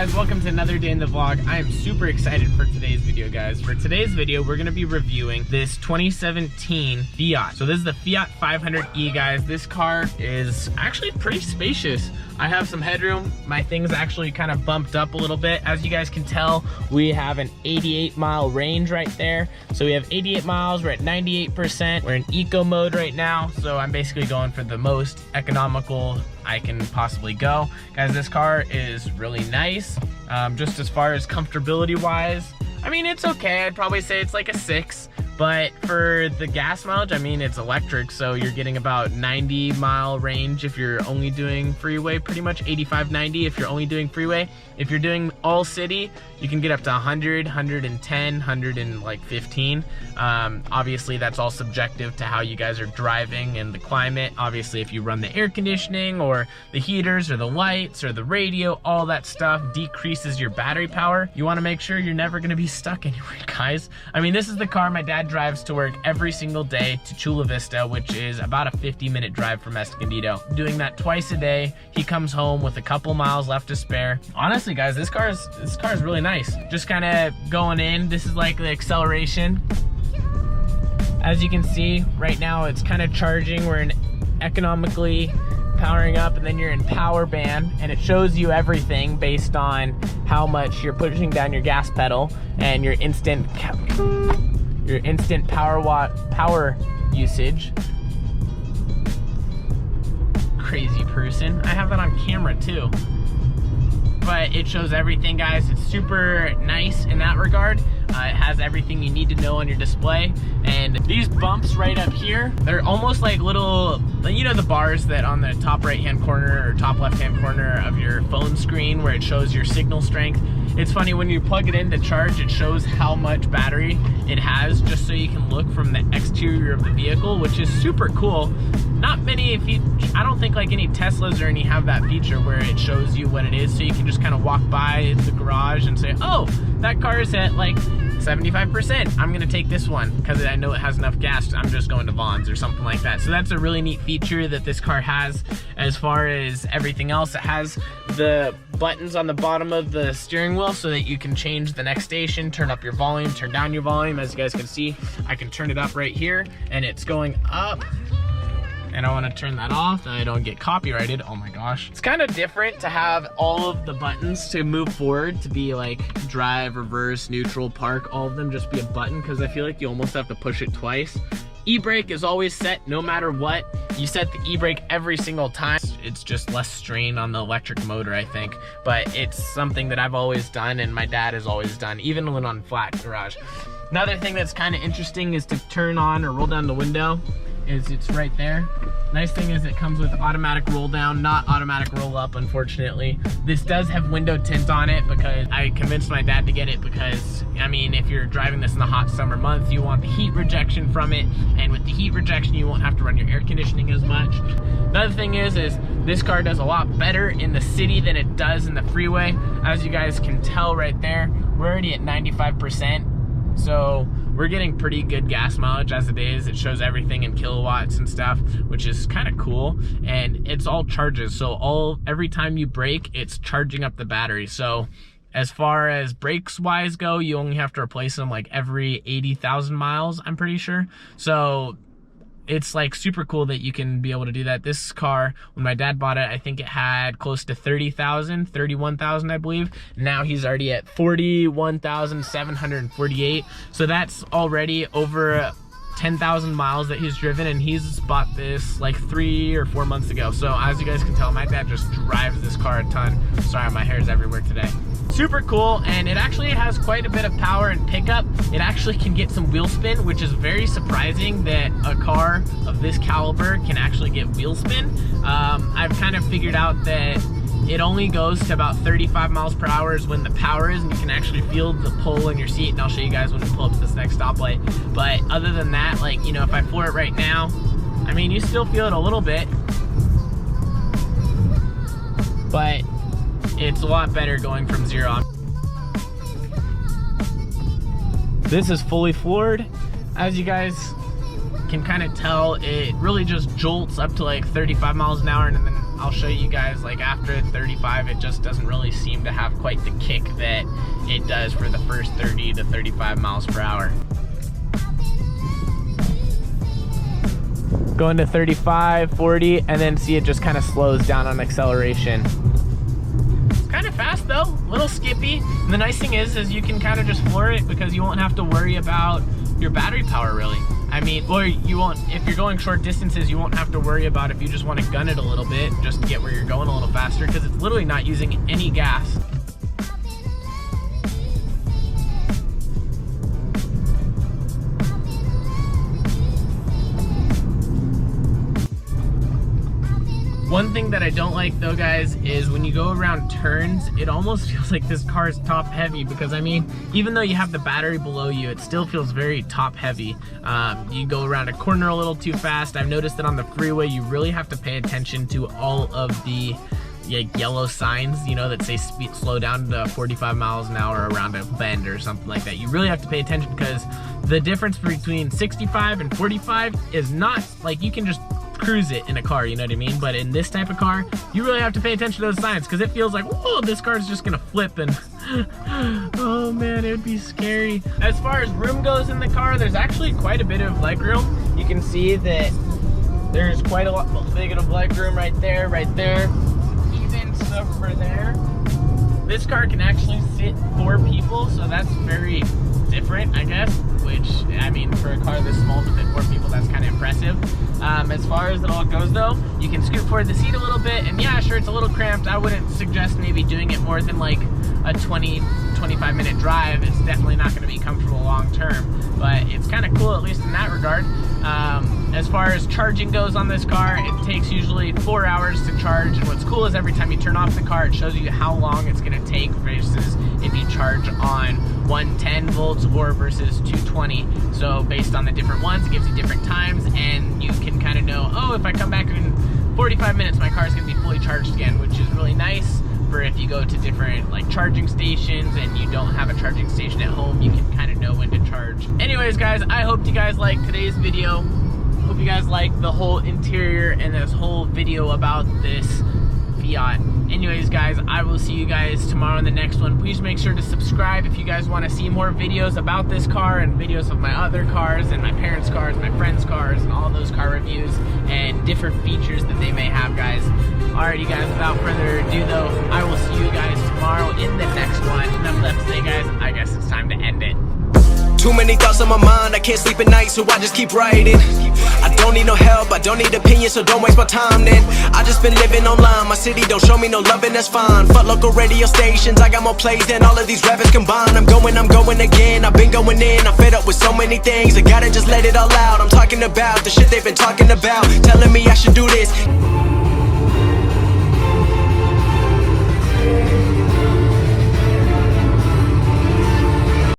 guys, welcome to another day in the vlog. I am super excited for today's video, guys. For today's video, we're gonna be reviewing this 2017 Fiat. So this is the Fiat 500e, guys. This car is actually pretty spacious. I have some headroom. My thing's actually kind of bumped up a little bit. As you guys can tell, we have an 88-mile range right there. So we have 88 miles, we're at 98%. We're in eco mode right now. So I'm basically going for the most economical I can possibly go. Guys, this car is really nice. Just as far as comfortability wise, I mean, it's okay. I'd probably say it's like a 6. But for the gas mileage, I mean, it's electric, so you're getting about 90-mile range if you're only doing freeway, pretty much 85, 90 if you're only doing freeway. If you're doing all city, you can get up to 100, 110, 115. Obviously, that's all subjective to how you guys are driving and the climate. Obviously, if you run the air conditioning or the heaters or the lights or the radio, all that stuff decreases your battery power. You want to make sure you're never going to be stuck anywhere, guys. I mean, this is the car my dad drives to work every single day to Chula Vista, which is about a 50-minute drive from Escondido. Doing that twice a day. He comes home with a couple miles left to spare. Honestly, guys, this car is really nice. Just kind of going in. This is like the acceleration. As you can see, right now it's kind of charging. We're in economically powering up, and then you're in power band, and it shows you everything based on how much you're pushing down your gas pedal and your instant power usage. Crazy person. I have that on camera too. But it shows everything, guys. It's super nice in that regard. It has everything you need to know on your display. And these bumps right up here, they're almost like little, you know, the bars that on the top right hand corner or top left hand corner of your phone screen where it shows your signal strength. It's funny, when you plug it in to charge, it shows how much battery it has, just so you can look from the exterior of the vehicle, which is super cool. Not many, I don't think like any Teslas or any have that feature where it shows you what it is, so you can just kind of walk by the garage and say, oh, that car is at like 75%. I'm gonna take this one because I know it has enough gas. I'm just going to Vaughn's or something like that. So that's a really neat feature that this car has. As far as everything else, it has the buttons on the bottom of the steering wheel so that you can change the next station, turn up your volume, turn down your volume. As you guys can see, I can turn it up right here and it's going up. And I want to turn that off and I don't get copyrighted. Oh my gosh. It's kind of different to have all of the buttons to move forward, to be like drive, reverse, neutral, park, all of them just be a button, because I feel like you almost have to push it twice. E-brake is always set no matter what. You set the e-brake every single time. It's just less strain on the electric motor, I think. But it's something that I've always done and my dad has always done, even when on flat garage. Another thing that's kind of interesting is to turn on or roll down the window. It's right there. Nice thing is it comes with automatic roll down, not automatic roll up, unfortunately. This does have window tint on it because I convinced my dad to get it because, I mean, if you're driving this in the hot summer months, you want the heat rejection from it, and with the heat rejection, you won't have to run your air conditioning as much. Another thing is this car does a lot better in the city than it does in the freeway. As you guys can tell right there, we're already at 95%. So we're getting pretty good gas mileage as it is. It shows everything in kilowatts and stuff, which is kind of cool. And it's all charges. So every time you brake, it's charging up the battery. So as far as brakes wise go, you only have to replace them like every 80,000 miles, I'm pretty sure. So it's like super cool that you can be able to do that. This car, when my dad bought it, I think it had close to 30,000, 31,000, I believe. Now he's already at 41,748. So that's already over 10,000 miles that he's driven, and he's bought this like 3 or 4 months ago. So as you guys can tell, my dad just drives this car a ton. Sorry, my hair's everywhere today. Super cool, and it actually has quite a bit of power and pickup. It actually can get some wheel spin, which is very surprising that a car of this caliber can actually get wheel spin. I've kind of figured out that it only goes to about 35 miles per hour is when the power is, and you can actually feel the pull in your seat, and I'll show you guys when we pull up to this next stoplight. But other than that, like, you know, if I floor it right now, I mean, you still feel it a little bit, but it's a lot better going from 0. This is fully floored. As you guys can kind of tell it really just jolts up to like 35 miles an hour, and then I'll show you guys like after 35 it just doesn't really seem to have quite the kick that it does for the first 30 to 35 miles per hour. Going to 35, 40, and then see it just kind of slows down on acceleration. It's kind of fast though, a little skippy. And the nice thing is you can kind of just floor it because you won't have to worry about your battery power really. I mean, or you won't, if you're going short distances, you won't have to worry about if you just want to gun it a little bit just to get where you're going a little faster, because it's literally not using any gas. One thing that I don't like though, guys, is when you go around turns, it almost feels like this car is top heavy, because I mean, even though you have the battery below you, it still feels very top heavy. You go around a corner a little too fast. I've noticed that on the freeway, you really have to pay attention to all of the yellow signs, you know, that say slow down to 45 miles an hour around a bend or something like that. You really have to pay attention, because the difference between 65 and 45 is not like you can just cruise it in a car, you know what I mean? But in this type of car, you really have to pay attention to those signs, because it feels like, whoa, this car is just gonna flip, and oh man, it would be scary. As far as room goes in the car, there's actually quite a bit of leg room. You can see that there's quite a lot big of leg room right there, even stuff for there. This car can actually sit 4 people, so that's very different, I guess, which, I mean, for a car this small to fit 4 people, that's kind of impressive. As far as it all goes though, you can scoot forward the seat a little bit, and yeah, sure, it's a little cramped. I wouldn't suggest maybe doing it more than like a 20-25 minute drive. It's definitely not going to be comfortable long term, but it's kind of cool, at least in that regard. As far as charging goes on this car, it takes usually 4 hours to charge, and what's cool is every time you turn off the car, it shows you how long it's going to take versus if you charge on 110 volts or versus 220. So based on the different ones, it gives you different times, and you can kind of know, oh, if I come back in 45 minutes, my car is going to be fully charged again, which is really nice for if you go to different like charging stations and you don't have a charging station at home, you can kind of know when to charge. Anyways, guys, I hope you guys liked today's video. Hope you guys liked the whole interior and this whole video about this Fiat. Anyways, guys, I will see you guys tomorrow in the next one. Please make sure to subscribe if you guys want to see more videos about this car and videos of my other cars and my parents' cars, my friends' cars, and all those car reviews and different features that they may have, guys. Alrighty, guys, without further ado though, I will see you guys tomorrow in the next one. Enough left to say, guys. I guess it's time to end it. Too many thoughts on my mind, I can't sleep at night, so I just keep writing. I don't need no help, I don't need opinions, so don't waste my time then. I just been living online, my city don't show me no love, and that's fine. Fuck local radio stations, I got more plays than all of these rappers combined. I'm going again, I've been going in, I'm fed up with so many things, I gotta just let it all out. I'm talking about the shit they've been talking about, telling me I should do this.